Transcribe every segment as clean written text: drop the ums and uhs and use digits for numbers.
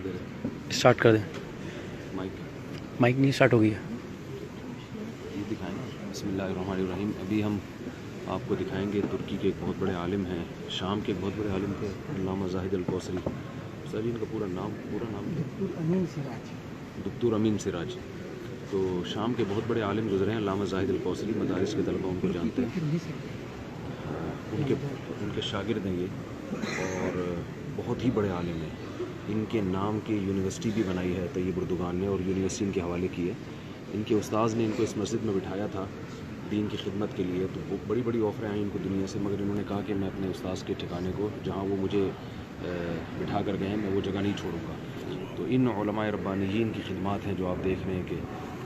دے رہے ہیں. اسٹارٹ کر دیں. مائک نہیں اسٹارٹ ہو گیا. یہ دکھائیں گے. بسم اللہ الرحمن الرحیم. ابھی ہم آپ کو دکھائیں گے ترکی کے ایک بہت بڑے عالم ہیں, شام کے ایک بہت بڑے عالم تھے, علامہ زاہد الکوثری. سر ان کا پورا نام دکتور امین سراج. تو شام کے بہت بڑے عالم گزرے ہیں علامہ زاہد الکوثری. مدارس کے طلبہ ان کو جانتے ہیں, ان کے شاگرد ہیں یہ, اور بہت ہی بڑے عالم ہیں. ان کے نام کی یونیورسٹی بھی بنائی ہے طیب اردگان نے, اور یونیورسٹی ان کے حوالے کی ہے. ان کے استاذ نے ان کو اس مسجد میں بٹھایا تھا دین کی خدمت کے لیے. تو بڑی بڑی آفریں آئیں ان کو دنیا سے, مگر انہوں نے کہا کہ میں اپنے استاذ کے ٹھکانے کو جہاں وہ مجھے بٹھا کر گئے ہیں میں وہ جگہ نہیں چھوڑوں گا. تو ان علماء ربانیین کی خدمات ہیں جو آپ دیکھ رہے ہیں کہ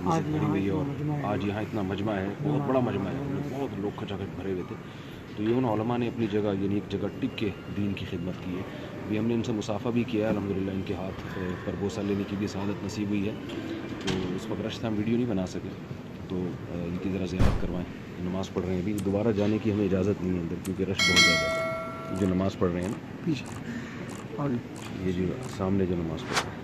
مسجد بھری ہوئی ہے, اور آج یہاں اتنا مجمع ہے, بہت بڑا مجمع ہے, بہت لوگ کھچا کھچ بھرے ہوئے تھے. تو یہ ان علماء نے اپنی جگہ یعنی ایک جگہ ٹک کے دین کی خدمت کی ہے. ابھی ہم نے ان سے مصافحہ بھی کیا ہے الحمدللہ. ان کے ہاتھ پر بوسہ لینے کی بھی سعادت نصیب ہوئی ہے. تو اس وقت رش ہم ویڈیو نہیں بنا سکے, تو ان کی ذرا زیارت کروائیں. نماز پڑھ رہے ہیں ابھی, دوبارہ جانے کی ہمیں اجازت نہیں ہے اندر کیونکہ رش بہت زیادہ ہے. جو نماز پڑھ رہے ہیں نا پیچھے, اور یہ جو سامنے جو نماز پڑھ رہے ہیں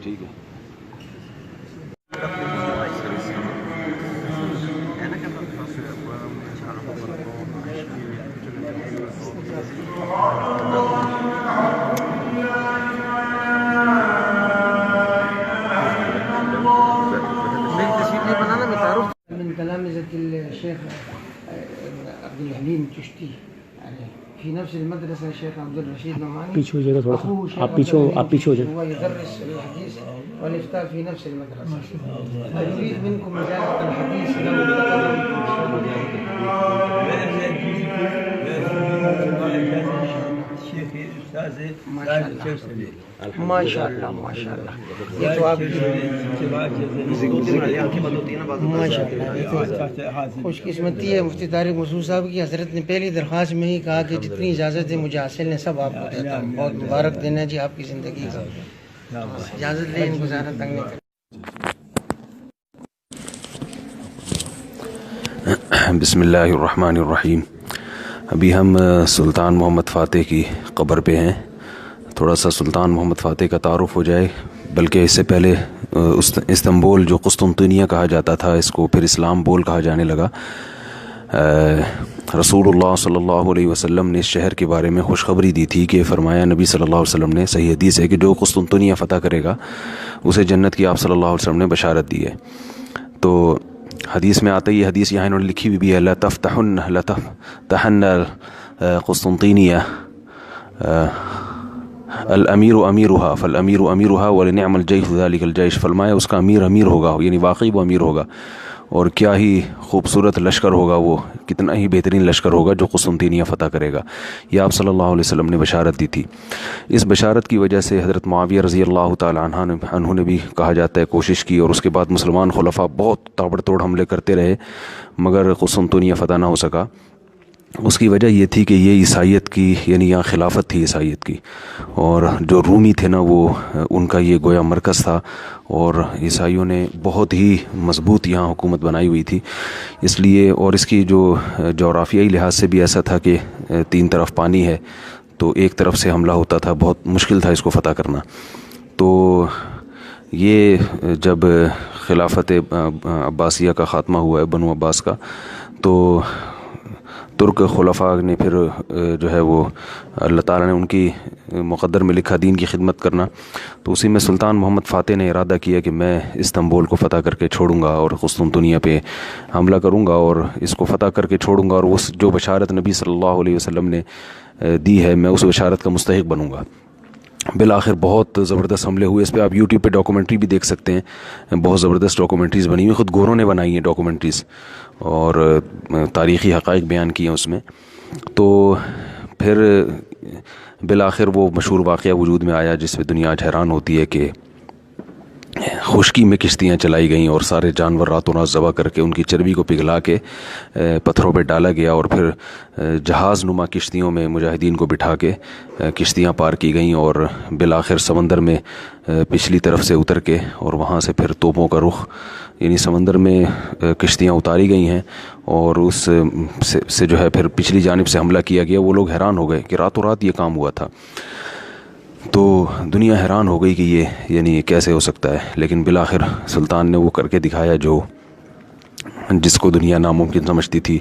ٹھیک ہے. من تلامذة الشيخ عبد الحليم الچشتی في نفس المدرسة الشيخ عبد الرشيد نعماني. پیچھے ہو جائے گا تھوڑا سا, آپ پیچھے ہو جائیں. هو يدرس الحديث والإفتاء في نفس المدرسة. نريد منكم إجازة الحديث ما شاء اللہ ما شاء اللہ. یہ تو آپ ماشاء اللہ خوش قسمتی ہے مفتی طارق مسعود صاحب کی. حضرت نے پہلی درخواست میں ہی کہا کہ جتنی اجازت ہے مجھے حاصل ہے سب آپ کو دیتا ہوں. بہت مبارک دن ہے جی آپ کی زندگی کا. اجازت لیں, ان کو زیادہ تنگ نہیں کریں. بسم اللہ الرحمن الرحیم. ابھی ہم سلطان محمد فاتح کی قبر پہ ہیں. تھوڑا سا سلطان محمد فاتح کا تعارف ہو جائے, بلکہ اس سے پہلے استنبول جو قسطنطنیہ کہا جاتا تھا اس کو پھر اسلام بول کہا جانے لگا. رسول اللہ صلی اللہ علیہ وسلم نے اس شہر کے بارے میں خوشخبری دی تھی کہ فرمایا نبی صلی اللہ علیہ وسلم نے, صحیح حدیث ہے کہ جو قسطنطنیہ فتح کرے گا اسے جنت کی آپ صلی اللہ علیہ وسلم نے بشارت دی ہے. تو حدیث میں آتا ہے, یہ حدیث یہاں انہوں نے لکھی ہوئی بھی ہے, لتفتحن قسطنطینیہ الامیر امیرها فالامیر امیرها ولنعم الجیش ذلك الجیش. فرمایا اس کا امیر ہوگا, یعنی واقعی وہ امیر ہوگا, اور کیا ہی خوبصورت لشکر ہوگا وہ, کتنا ہی بہترین لشکر ہوگا جو قسطنطنیہ فتح کرے گا. یہ آپ صلی اللہ علیہ وسلم نے بشارت دی تھی. اس بشارت کی وجہ سے حضرت معاویہ رضی اللہ تعالی عنہ نے بھی کہا جاتا ہے کوشش کی, اور اس کے بعد مسلمان خلفاء بہت تابڑ توڑ حملے کرتے رہے مگر قسطنطنیہ فتح نہ ہو سکا. اس کی وجہ یہ تھی کہ یہ عیسائیت کی یعنی یہاں خلافت تھی عیسائیت کی, اور جو رومی تھے نا وہ ان کا یہ گویا مرکز تھا, اور عیسائیوں نے بہت ہی مضبوط یہاں حکومت بنائی ہوئی تھی. اس لیے, اور اس کی جو جغرافیائی لحاظ سے بھی ایسا تھا کہ 3 طرف پانی ہے, تو ایک طرف سے حملہ ہوتا تھا, بہت مشکل تھا اس کو فتح کرنا. تو یہ جب خلافت عباسیہ کا خاتمہ ہوا ہے, بنو عباس کا, تو ترک خلفاء نے پھر جو ہے وہ اللہ تعالیٰ نے ان کی مقدر میں لکھا دین کی خدمت کرنا. تو اسی میں سلطان محمد فاتح نے ارادہ کیا کہ میں استنبول کو فتح کر کے چھوڑوں گا اور قسطنطنیہ پہ حملہ کروں گا اور اس کو فتح کر کے چھوڑوں گا, اور اس جو بشارت نبی صلی اللہ علیہ وسلم نے دی ہے میں اس بشارت کا مستحق بنوں گا. بالآخر بہت زبردست حملے ہوئے. اس پہ آپ یوٹیوب پہ ڈاکومنٹری بھی دیکھ سکتے ہیں, بہت زبردست ڈاکومنٹریز بنی ہوئی, خود گوروں نے بنائی ہیں ڈاکومنٹریز, اور تاریخی حقائق بیان کیے ہیں اس میں. تو پھر بالآخر وہ مشہور واقعہ وجود میں آیا جس پہ دنیا آج حیران ہوتی ہے کہ خشکی میں کشتیاں چلائی گئیں اور سارے جانور راتوں رات ذبح کر کے ان کی چربی کو پگھلا کے پتھروں پہ ڈالا گیا, اور پھر جہاز نما کشتیوں میں مجاہدین کو بٹھا کے کشتیاں پار کی گئیں, اور بالآخر سمندر میں پچھلی طرف سے اتر کے اور وہاں سے پھر توپوں کا رخ یعنی سمندر میں کشتیاں اتاری گئی ہیں اور اس سے جو ہے پھر پچھلی جانب سے حملہ کیا گیا. وہ لوگ حیران ہو گئے کہ راتوں رات یہ کام ہوا تھا. تو دنیا حیران ہو گئی کہ یہ یعنی کیسے ہو سکتا ہے. لیکن بالآخر سلطان نے وہ کر کے دکھایا جس کو دنیا ناممکن سمجھتی تھی.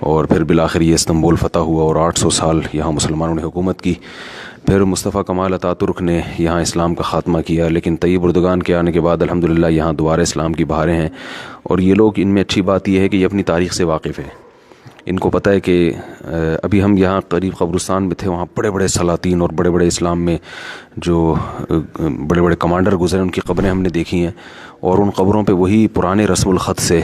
اور پھر بالآخر یہ استنبول فتح ہوا اور 800 سال یہاں مسلمانوں نے حکومت کی. پھر مصطفیٰ کمال اتا ترک نے یہاں اسلام کا خاتمہ کیا. لیکن طیب اردگان کے آنے کے بعد الحمدللہ یہاں دوبارہ اسلام کی بہاریں ہیں. اور یہ لوگ، ان میں اچھی بات یہ ہے کہ یہ اپنی تاریخ سے واقف ہیں. ان کو پتہ ہے کہ ابھی ہم یہاں قریب قبرستان میں تھے، وہاں بڑے بڑے سلاطین اور بڑے بڑے اسلام میں جو بڑے بڑے کمانڈر گزرے ان کی قبریں ہم نے دیکھی ہیں. اور ان قبروں پہ وہی پرانے رسم الخط سے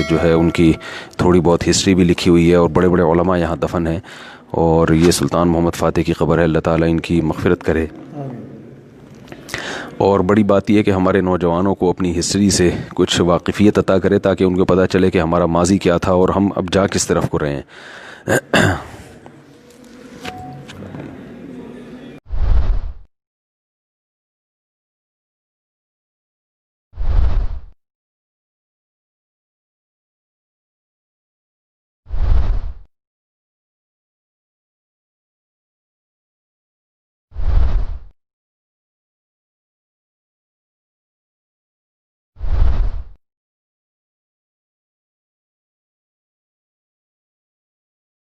جو ہے ان کی تھوڑی بہت ہسٹری بھی لکھی ہوئی ہے. اور بڑے بڑے علماء یہاں دفن ہیں. اور یہ سلطان محمد فاتح کی قبر ہے. اللہ تعالیٰ ان کی مغفرت کرے. اور بڑی بات یہ ہے کہ ہمارے نوجوانوں کو اپنی ہسٹری سے کچھ واقفیت عطا کرے تاکہ ان کو پتہ چلے کہ ہمارا ماضی کیا تھا اور ہم اب جا کس طرف کو رہے ہیں.